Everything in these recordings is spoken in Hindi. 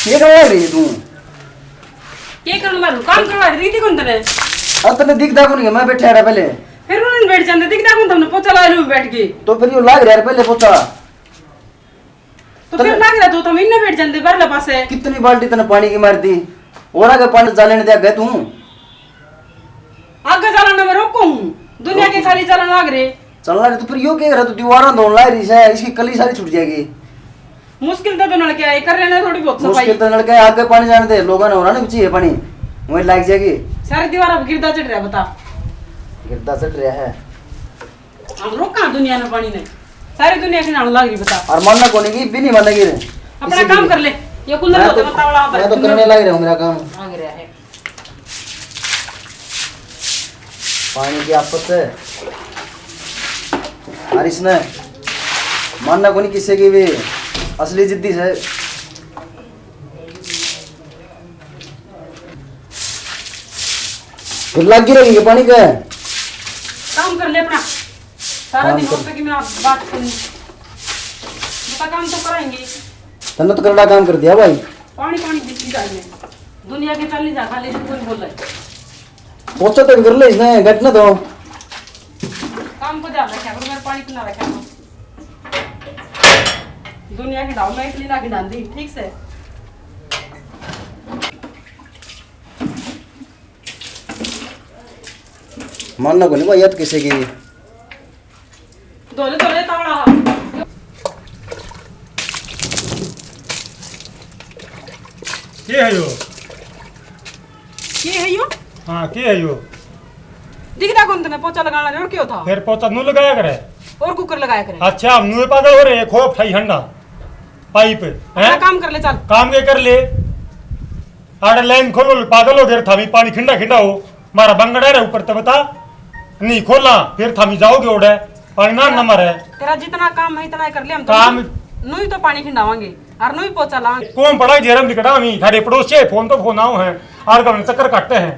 ये करवा रही है तू? के करूं मारू काम करवा रही थी कौन तने? अब तने दिखदा कौन है? मैं बैठा रहा पहले। फिर उन्होंने बैठ जाते दिखदा कौन तुमने पोछा लगा लूं बैठ के। तो फिर यो लाग रहा है पहले पोछा। तो फिर लग रहा तो तुम इन्ने बैठ जाते बरला पास है। कितनी बाल्टी तने पानी की मार दी? और आगे पानी जाने दिया गए तू? आगे चलाना मैं रोको हूं। दुनिया के खाली चलाना आग रे। चलना रे तो फिर यो क्या कर रहा तू? दीवारा धोन ला रही है, इसकी कली सारी छूट जाएगी। मुश्किल तो नल क्या है कर लेना थोड़ी बहुत सफाई। मुश्किल तो नलके आगे पानी जाने दे, लोगों ने होना नहीं चाहिए पानी, वही लाग जाएगी। सारी दीवार अब गिरदा चढ़ रहा बता। गिरदा चढ़ रहा है। हम रोका दुनिया ने पानी ने सारी दुनिया की नाल लाग रही बता। और मानना कोनी की भी नहीं मानेगी रे। अपना काम कर ले। ये कुल्लर होता बता वाला मैं तो करने लग रहा हूं मेरा काम। आग रहा है। पानी की आफत है। और इसने मानना कोनी किसी की भी असली जिद्दी है। फिर लग गिरेगी पानी का। काम कर ले अपना सारा दिन पे कि मैं बात करनी बता काम तो कराएंगे। तन्ने तो करड़ा काम कर दिया भाई। पानी पानी दिखती जाए दुनिया के चल जा खाली से कोई बोल रहा है। पोछा तो कर ले इसने घटना तो काम को ध्यान रखा करो मेरे पानी पीना रखा करो। दुनिया की डाल मैं इसलिए ना की डाल दी ठीक से। मानना को नहीं भाई याद किसी की। दोले दोले तावड़ा के है यो? ये है यो? हाँ के है यो? दिखता कौन तने पोछा लगाना रे और क्यों था? फिर पोता नू लगाया करे। और कुकर लगाया करे। अच्छा हम नू पागल हो रहे खोप ठाई हंडा पाइप अपना हैं काम कर ले चल। काम के कर ले आड़े लाइन खोलो पागल हो गए थामी पानी खिंडा खिंडा हो मारा बंगड़ा रे ऊपर तो बता नहीं खोला फिर थामी जाओगे ओड़े पानी ना न मारे। तेरा जितना काम है इतना ही कर ले हम तो काम नू ही तो पानी खिंडावांगे और नू ही पोछा लावांगे। कौन पड़ा जेरम दिखड़ा हम थारे पड़ोस से फोन तो फोन आओ हैं और कब चक्कर काटते हैं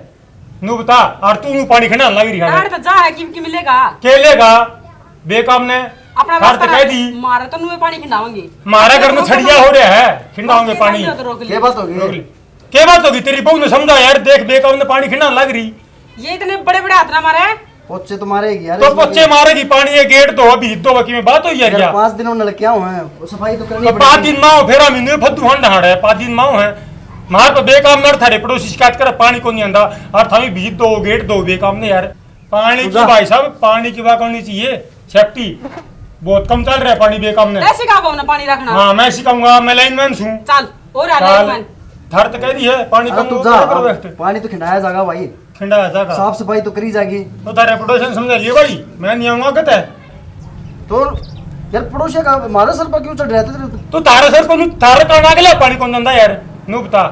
नू बता और तू नू पानी खिंडा लग रही है तो जा है कि मिलेगा के लेगा बेकाम ने अपना घर कह दी मारे तो नू पानी खिंडावांगे। मारा घर में छड़िया हो रहा है खिंडाओगे पानी क्या बात होगी? क्या बात होगी तेरी बहू ने समझा यार देख बेकाम ने पानी खिंडा लग रही ये इतने बड़े बड़े हाथ ना मारे। पोछे तो मारेगी यार। तो पोछे मारेगी पानी ये गेट तो अभी दो बाकी में बात हो यार यार 5 दिनों में लड़कियां हैं वो सफाई तो करनी तो पड़ेगी। 5 दिन माओ फेरा मिने फद्दू हंड हाड़ है 5 दिन माओ है मार तो बेकाम नर थारे पड़ोसी शिकायत करे पानी को नहीं आंदा और थामी भीत दो गेट दो बेकाम ने यार पानी की भाई साहब पानी की बात करनी चाहिए सेफ्टी बहुत कम चल रहा है पानी बेकाम ने। ऐसे कहा ना पानी रखना। हाँ मैं सिखाऊंगा मैं लाइनमैन हूँ चल और आ लाइनमैन थर तो कह दी है पानी हाँ, कम तू जा पानी तो खिंडाया जाएगा भाई। खिंडा जाएगा साफ सफाई तो करी जाएगी। तो तारे रेपुटेशन समझ लियो भाई मैं नहीं आऊंगा कहता है तो यार पड़ोसी का हमारे सर पर क्यों चढ़ रहा था? तू तारे सर को तारे करना के लिए पानी कौन दंदा यार नू बता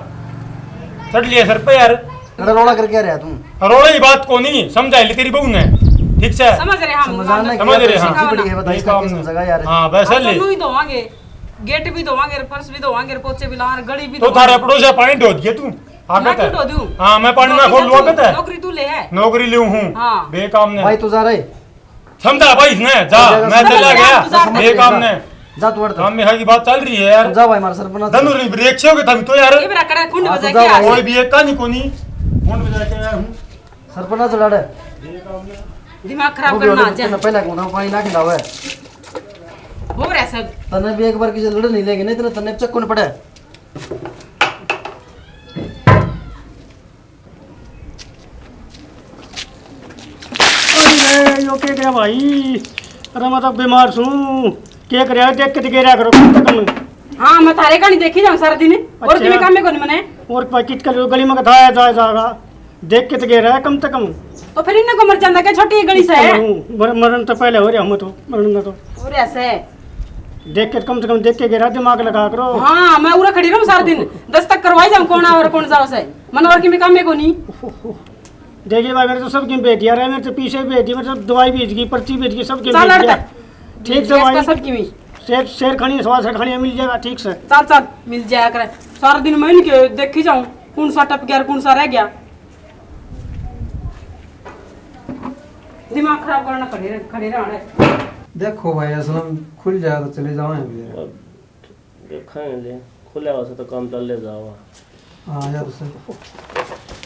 चढ़ लिया सर पे यार रोड़ा करके आ रहा तुम। रोड़े की बात को नहीं समझा ली तेरी बहू ने ठीक से समझ रहे हम समझाना समझ रहे हाँ बड़ी है बताइए कैसे समझेगा यार। हाँ वैसे ले नू ही धोवांगे गेट भी धोवांगे फर्श भी धोवांगे पोछे भी लावांगे गड़ी भी तो थारे पड़ोस पानी ढो दिए तू आगत है धो दूं। हाँ मैं पानी में खोल लूँ आगत है नौकरी तू ले है नौकरी लियो हूँ हाँ। बेकाम ने भाई तू जा रहे समझा भाई इसने जा मैं चला गया बेकाम ने जा तू काम में की बात चल रही है यार जा भाई हमारे सर पर ना धनु नहीं ब्रेक से हो गए तो यार ये बरा कड़ा खुंड हाँ, बजा तो के जाओ आ कोई भी एक का नहीं कोनी फोन बजा के आया हूँ सर पर ना चढ़ा रहे दिमाग खराब करना जा पहले को पानी ना खिलावे हो रहा सब तने भी एक बार किसी लड़ नहीं लेगी नहीं तेरे तने चक्कू न पड़े। यो के करे भाई अरे मैं तो बीमार हूँ के करे देख के गिरा करो कम से कम हां मैं थारे का नहीं देखी जाऊं सारा दिन और अच्छा। किमे काम में कोनी मने और पैकेट कर गली में खाया जाएगा देख के तो गिरा है कम से कम तो फिर इन्ने को मर जांदा के छोटी गली से है मरण तो पहले हो रहा हम तो मरण में तो और ऐसे देख के कम से कम देख के गिरा दिमाग लगा करो। हां मैं उरा खड़ी रहूं सारा दिन दस्तक करवाई जाऊं कौन और कौन जाओ से मन और किमे काम में कोनी। देखिए भाई मेरे तो सब गेम भेज दिया रे मेरे तो पीछे भेज दी मेरे तो दवाई भेज गई पर्ची भेज गई सब गेम भेज दिया ठीक से भाई सब की शेर खानी सवा शेर खानी मिल जाएगा ठीक से चल चल मिल जाया करे सारा दिन मैं के देखी जाऊं कौन सा टप गया कौन सा रह गया दिमाग खराब करना खड़े रहना। देखो भाई असलम खुल जाए तो चले जाओ देखेंगे खुले हो तो काम चल ले जाओ। हाँ यार सही।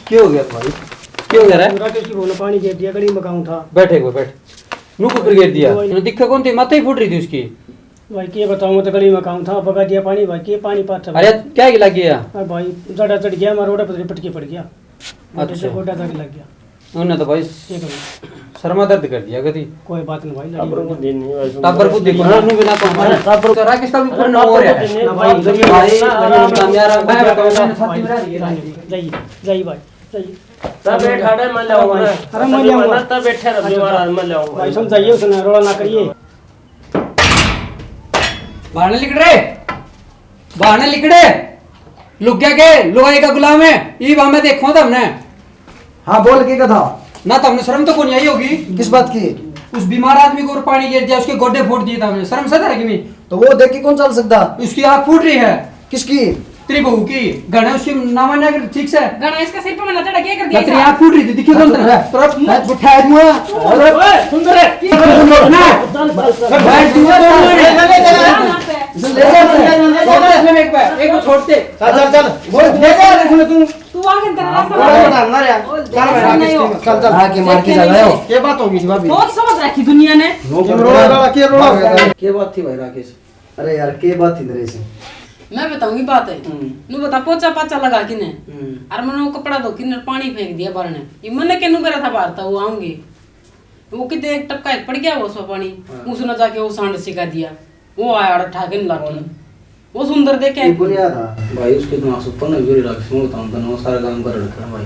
क्या हो गया भाई? क्या हो गया रे? राकेश की बोला पानी गिर दिया, गली में गाँव था। बैठे को बैठ मुंह को गिर दिया दिक्कत कौन थी माथा ही फूट रही थी उसकी। भाई क्या बताऊँ, मैं तो गली में गाँव था, बगा दिया पानी, भाई के पानी पाता। अरे क्या लग गया? अरे भाई जड़ा चढ़ गया, हमारा रोड पर पटके पड़ गया। अच्छा। गोटा तक लग गया। उन्होंने तो भाई क्या करूं? शर्मा दर्द कर दिया कभी। कोई बात नहीं भाई, टाबर को दिन नहीं वैसे टाबर को देखो ना नु बिना को तो राकेश का भी पूर्ण हो रहा है ना भाई, भाई यार मैं बताऊं मैंने छाती में रही है। जाइए जाइए भाई जाइए। तब बैठा है मैं लाऊंगा। अरे मैं लाऊंगा। तब बैठे रह बीमार मैं लाऊंगा। भाई समझाइए उसने, रोड़ा ना करिए। बाहर निकल रे, बाहर निकल रे, लुक गया के लुगाई का गुलाम है ये बात मैं देखो था हमने। हाँ बोल के था ना तो हमने शर्म तो कौन आई होगी किस बात की? उस बीमार आदमी को और पानी गिर दिया उसके गोड्डे फोड़ दिए था हमने, शर्म सदा है कि नहीं? तो वो देख के कौन चल सकता? उसकी आँख फूट रही है। किसकी? तेरी बहू की गणे उसकी नामान्य कर ठीक से गणेश का सिर पे मैंने चढ़ा क्या कर दिया तेरी आँख फूट रही थी दिखी कौन तेरा तरफ मैं उठाया दूंगा ओए सुंदर है ना भाई दूंगा ले एक बार छोड़ते चल बोल ले जा तू तू आके तेरा रास्ता चल हाँ के मार के जाना है। क्या बात होगी भाभी? बहुत समझ रखी दुनिया ने। क्या बात थी भाई राकेश? अरे यार क्या बात थी तेरे से? मैं बताऊंगी बात है। नु बता पोचा पाचा लगा किने और मैंने वो कपड़ा धो किने पानी फेंक दिया बाहर ने। ये मैंने केनु करा था बाहर था वो आऊंगी वो कितने एक टपका एक पड़ गया वो उसमें पानी उसने जाके वो सांड सिखा दिया वो आया और ठाके लाठी वो सुंदर देखे ये बुनिया था भाई उसके तो आंसू पर नहीं राकेश मैं बताऊं तो वो सारा काम कर रखा है भाई।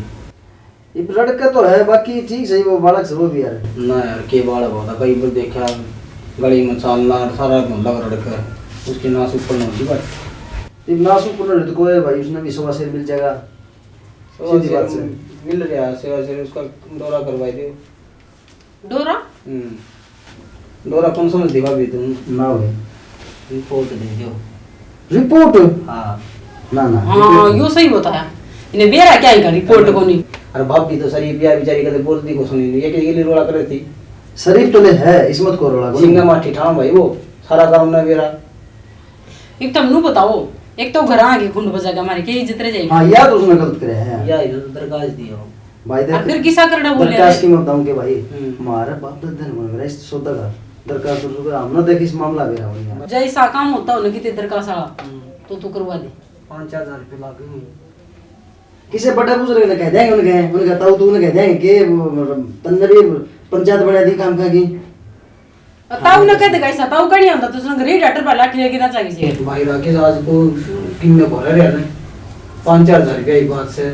ये लड़का तो है बाकी ठीक सही वो बालक से वो भी यार ना यार के बाड़ा बहुत कई बार देखा गली में चालना सारा लग रखा है उसके नास ऊपर नहीं होती भाई। ये नासु पुनः तो कोई भाई उसने भी सवा शेर मिल जाएगा सीधी बात से मिल रहा है सेवा से उसका दौरा करवाई दे। डोरा दौरा कौन समझ दी भाभी तुम? ना भाई रिपोर्ट दे दो। रिपोर्ट? हाँ ना ना हाँ यो सही बताया इन्हें बेरा क्या ही कर रिपोर्ट को नहीं। अरे भाभी तो शरीफ यार बेचारी कदे बोलती को सुनी ये के लिए रोड़ा कर रही थी। शरीफ तो ले है इसमत को रोड़ा सिंगा माठी ठाम भाई वो सारा काम ना बेरा। एक तो नु बताओ एक तो घर आके खुंड बजाएगा हमारे के इज्जत रह जाएगी। हाँ यार तो उसने गलत करे है या इधर तो दरगाह दिया हो भाई देख फिर किसा करना बोले दरखास्त की मैं बताऊं के भाई हमारा बाप दादा ने मेरा इस सौदा का दरखास्त तो हम ना देख इस मामला मेरा हो जैसा काम होता हो ना कि तेरे का साला तो तू करवा दे 5-4 हज़ार रुपये लागे। किसे बड़ा बुजुर्ग ने कह देंगे उन्हें कहता हूं तूने कह देंगे कि तन्ने भी पंचायत बना दी काम का की ताऊ ना कहते कैसा ताऊ कहीं आता तो उसने गरीब डॉक्टर पर लाठी लेके ना चाहिए भाई राकेश आज को किन्ने बोला रे ने 5-4 हज़ार रुपये एक बात से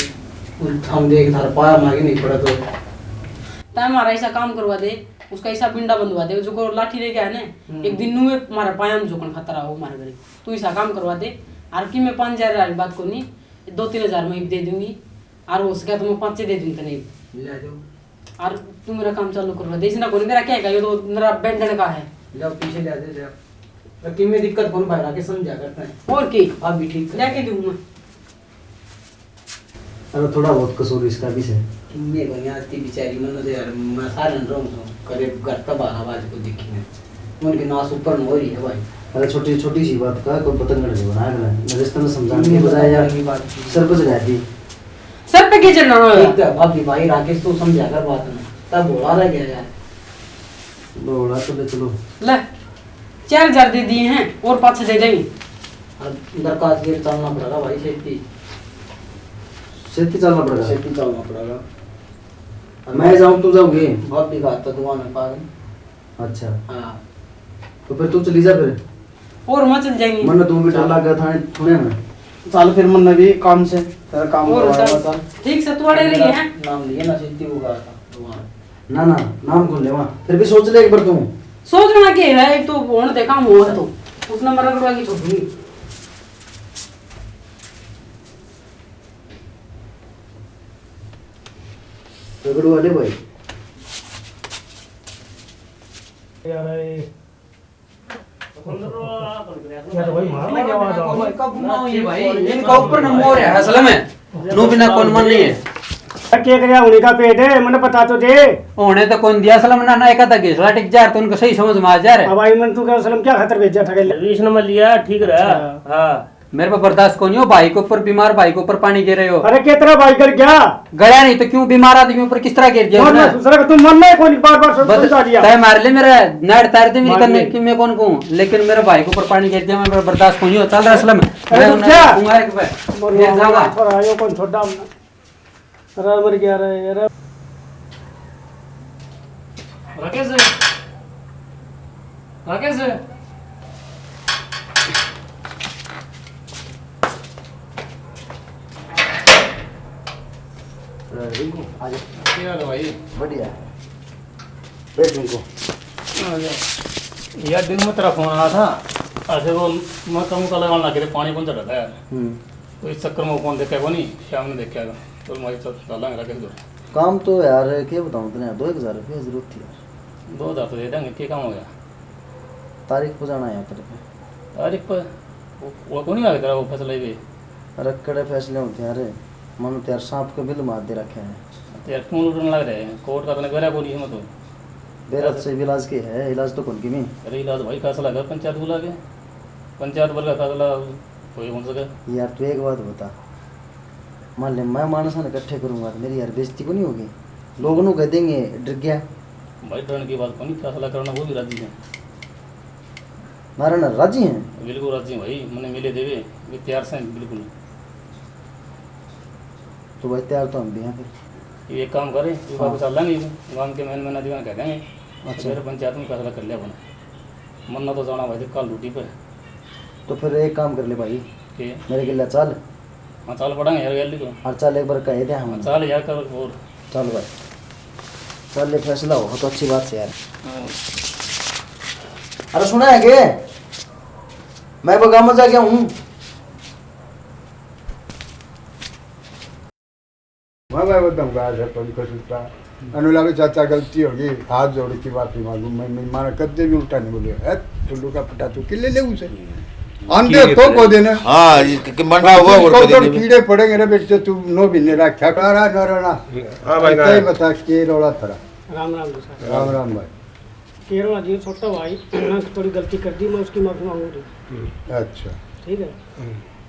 हम देख थार पाया मांगे नहीं पड़ा तो ता हमारा ऐसा काम करवा दे उसका ऐसा बिंडा बंधवा दे जो को लाठी लेके आए ना एक दिन में हमारा पाया में जोकन खतरा हो हमारे घर तू ऐसा काम करवा दे और की मैं 5,000 वाली बात को नहीं 2-3 हज़ार में दे दूंगी और उसका तो मैं 5 दे दूंगी तो नहीं ले जाओ और तू मेरा काम चालू करवा दे इसना कोई मेरा क्या है ये तो मेरा बैंडन का है ले पीछे ले दे जा लेकिन में दिक्कत कौन भाई राकेश समझा करते हैं और की आप भी ठीक जाके दूं मैं अरे थोड़ा बहुत कसूर इसका भी है मैं को यहाँ थी बेचारी मन से यार मैं सारे रहूं करे घर तब आवाज को देखी ने उनके नास ऊपर न हो रही है भाई। अरे छोटी छोटी सी बात का कोई पतंग नहीं बनाया मैं रिश्ते में समझाने के बजाय यार की बात सर पे चढ़ा दी सर पे के चढ़ना एक तो भाभी भाई राकेश तो समझा कर बात ना तब बोला रह गया यार बोला तो ले चलो ले 4,000 दे दिए हैं और 5 दे देंगे अब दरखास्त ये चलना पड़ेगा भाई सेती चलना पड़ेगा सेफ्टी चलना पड़ेगा। मैं जाऊं तू जाओगी भाभी का तो दुआ में पागल। अच्छा हाँ तो फिर तू चली जा फिर और वहाँ चल जाएंगे मन तू भी डर लग गया था थोड़े में चल फिर मन भी काम से तेरा काम और करवाया चल। था ठीक से तू अड़े रही है नाम लिए ना सिद्धि वो गया था दुआ ना ना नाम कौन ले वहाँ फिर भी सोच ले एक बार तू सोचना के है एक तो होने देखा हुआ है तो उसने मरा करवा की छोड़ी रगड़ू वाले भाई यार यार भाई मारना क्या बात है? कब माओ ये भाई इनका ऊपर न मोर है असल में नो बिना कौन मन नहीं है क्या कर उन्हीं का पेट है मैंने पता तो दे। होने तो कौन दिया असल में ना एक था घिसला टिक जा तो उनको सही समझ में आ जा रहा है अब भाई मन तू क्या सलम क्या खतर भेजा था विष्णु में लिया ठीक रहा। हाँ मेरे को बर्दाश्त को नहीं हो, भाई के ऊपर बीमार भाई के ऊपर पानी गिर रहे हो। अरे कितना भाई कर गया गया नहीं तो क्यों, बीमार आदमी ऊपर किस तरह गिर गया उसने? दूसरा का तुम मन में कौन बार बार समझा दिया तय मार ले मेरा नेट तार दे मेरी मार करने ले। की, मैं कौन कहूं, लेकिन मेरे भाई के ऊपर पानी गिर गया, मैं बर्दाश्त को नहीं हो। चल असलम अरे मैं रुक उन्हें जा। कहूंगा एक बार फिर जाऊंगा। थोड़ा आयो कौन छोड़ा अरे मर गया रे यार। राकेश रिंकू आ जा। क्या हाल है भाई? बढ़िया बैठ रिंकू। यार दिन में तेरा फोन आया था, ऐसे वो मैं कहूँ का लगाने लगे थे, पानी कौन चढ़ा था यार, तो इस चक्कर में वो फोन देखा को नहीं, शाम ने देखा तो मैं डाला मेरा कैसे काम तो यार क्या बताऊँ तुमने, 2000 रुपये जरूरत थी यार। 2000 तो दे देंगे, क्या काम हो गया? तारीख को जाना है यहाँ पर। तारीख पर वो को नहीं आ गया वो फैसला भी? अरे कड़े फैसले होते हैं अरे, मानो तो यार सांप का बिल मार दे रखे हैं। तो यार क्यों लूटने लग रहे हैं? कोर्ट का तो गया को नहीं है तो बेरत से इलाज के है, इलाज तो कौन की में। अरे इलाज भाई फैसला कर, पंचायत बुला के, पंचायत बोल का फैसला कोई हो सके। यार तू एक बात बता, मान ले मैं मानस ने इकट्ठे करूंगा तो मेरी यार बेइज्जती को नहीं होगी, लोगों को कह देंगे डर गया। भाई डरने की बात को नहीं, फैसला करना वो भी राजी है, नारायण राजी हैं। बिल्कुल राजी हैं भाई, मैंने मिले देवे वे तैयार से हैं बिल्कुल। तो भाई तैयार तो हम भी हैं फिर। ये एक काम करें, ये बात चल लेंगे गाँव के मैन दीवान कह देंगे, अच्छा। मेरे पंचायत में फैसला कर लिया अपना, मन्ना तो जाना भाई कल ड्यूटी पे। तो फिर एक काम कर ले भाई, कि मेरे गिल्ला चल हाँ चाल पड़ेंगे यार गैली को, और चल एक बार कहे थे हम। चाल यार कर और चल भाई चल, ले फैसला हो तो अच्छी बात से यार। अरे सुना है के मैं वो गाँव में जा गया हूँ। मैं बताऊंगा सरपंच को सूचना अनुला के चाचा गलती होगी, हाथ जोड़ की बात नहीं मालूम, मैं मारा कदे भी उल्टा नहीं बोले है टुल्लू का पटा तू किले ले उसे आंधे तो को देना। हाँ कि मंडा हुआ और तो को कीड़े पड़ेंगे रे बेटे, तू नो भी नहीं रखा करा ना। हाँ भाई सही बता के रोला थरा। राम राम दूसरा राम राम भाई। केरला जी छोटा भाई मैंने थोड़ी गलती कर दी, मैं उसकी माफी मांगूंगी। अच्छा ठीक है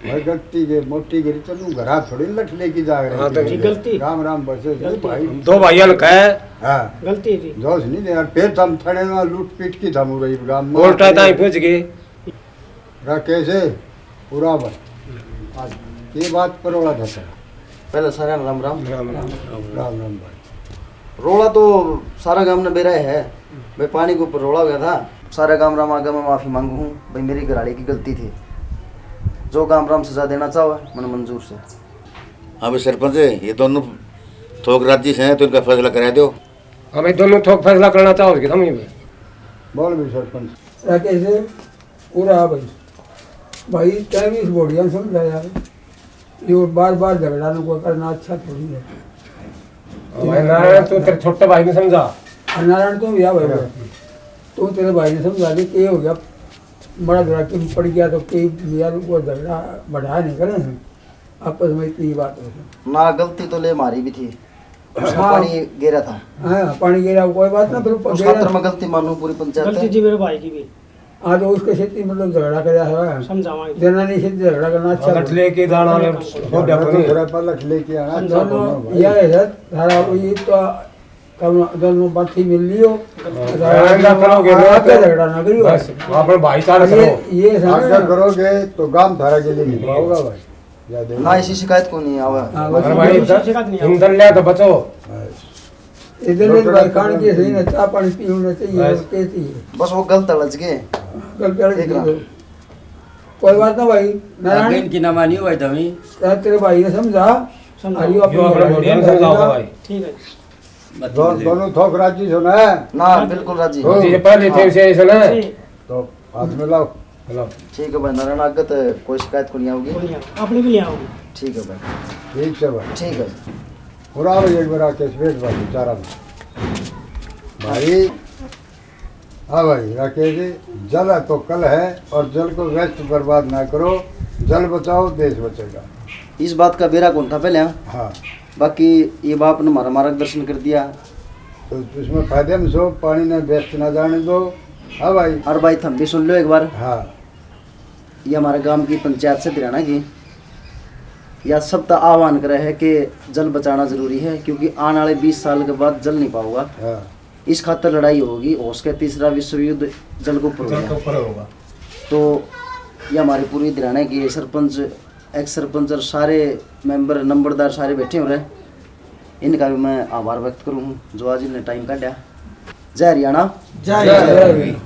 भाई, गलती के मोटी गिरी तो तू घरा थोड़ी लठ लेके जा हाँ, तो रहे गलती। राम राम बसे गलती। भाई। दो भाइयों ने कहा हाँ गलती थी। दोस्त नहीं दे यार, फिर थम थड़े में लूट पीट की थम रही गांव में कोर्ट ताई पहुंच गए। राकेश पूरा भाई आज ये बात पर रोला था तेरा। पहले सारा राम राम। राम राम भाई। रोड़ा तो सारा गांव ने बेरा है भाई, पानी के ऊपर रोड़ा हो गया था। सारा गांव राम आगे मैं माफ़ी मांगू हूँ भाई, मेरी घराड़ी की गलती थी। जो गांव राम सजा देना चाहो मैंने मंजूर से। हाँ भाई सरपंच, ये दोनों थोक राजी से हैं तो इनका फैसला करा दो। हाँ भाई दोनों थोक फैसला करना चाहोगे तुम ही भाई। बोल भी सरपंच। कैसे पूरा भाई क्या भी इस बोढ़िया समझा यार, ये बार बार झगड़ा को करना अच्छा थोड़ी है। भाई नारायण तू तेरे छोटे भाई ने समझा, नारायण तुम या भाई तू तेरे भाई ने समझा दे के हो गया, बड़ा झगड़ा क्यों पड़ गया तो कई यार को झगड़ा बढ़ाया नहीं करें हम आपस में, इतनी बात हो ना गलती तो ले मारी भी थी, उसमें हाँ। पानी गिरा था। हाँ पानी गिरा कोई बात ना, उस खातर मैं गलती मानू पूरी पंचायत गलती है। थी मेरे भाई की भी। हाँ तो उसके खेती मतलब झगड़ा कराया है, समझावाएंगे जनानी से झगड़ा करना अच्छा लठ लेके जाना हो गया तो नहीं। घोड़ा पर लठ लेके आना अच्छा दोनों बोलना भाई। यह है सर सारा ये तो कब दोनों बाती मिल लियो, झगड़ा करोगे तो आगे झगड़ा ना करियो। बस अपने भाईचारा करो। ये आज्ञा करोगे तो गांव धारा के लिए निकला होगा भाई। याद है? ना इसी शिकायत को नहीं आवा। अरे भाई ईंधन ले तो बचो। इधर भाई खान के सही ना चाय पानी पीना चाहिए, कहती है बस वो गलत अड़च गए। कल कर कोई बात ना भाई। नारायण की ना मानी भाई तभी तेरे भाई ने समझा समझाओ। अपने बढ़िया समझाओ भाई। ठीक है दोनों थोक राजी सुना है ना बिल्कुल राजी। ये पहले थे से ऐसा ना तो हाथ में लाओ। हेलो ठीक है भाई, नारायण आगत कोई शिकायत को नहीं आओगी। अपने भी ले आओगे। ठीक है भाई। ठीक है भाई। ठीक है पूरा भाई एक बार आके स्पेट भाई बेचारा भाई। हाँ भाई राकेश जी, जल है तो कल है और जल को व्यस्त बर्बाद ना करो, जल बचाओ देश बचेगा। इस बात का बेरा कौन था पहले। हाँ बाकी ये बाप ने हमारा मार्गदर्शन कर दिया तो इसमें फायदे में सो, पानी ने व्यस्त ना जाने दो। हाँ भाई। और भाई थम भी सुन लो एक बार। हाँ ये हमारे गांव की पंचायत से हरियाणा की या सब का आह्वान करे है कि जल बचाना जरूरी है, क्योंकि आने वाले 20 साल के बाद जल नहीं पाऊंगा। हाँ। इस खातर लड़ाई होगी। और उसके तीसरा विश्व युद्ध जल के ऊपर होगा। तो ये हमारी पूरी हरियाणा की सरपंच, एक्स सरपंच और सारे मेंबर नंबरदार सारे बैठे हो रहे, इनका भी मैं आभार व्यक्त करूँ जो आज इन्हें टाइम काटा। जय हरियाणा, जय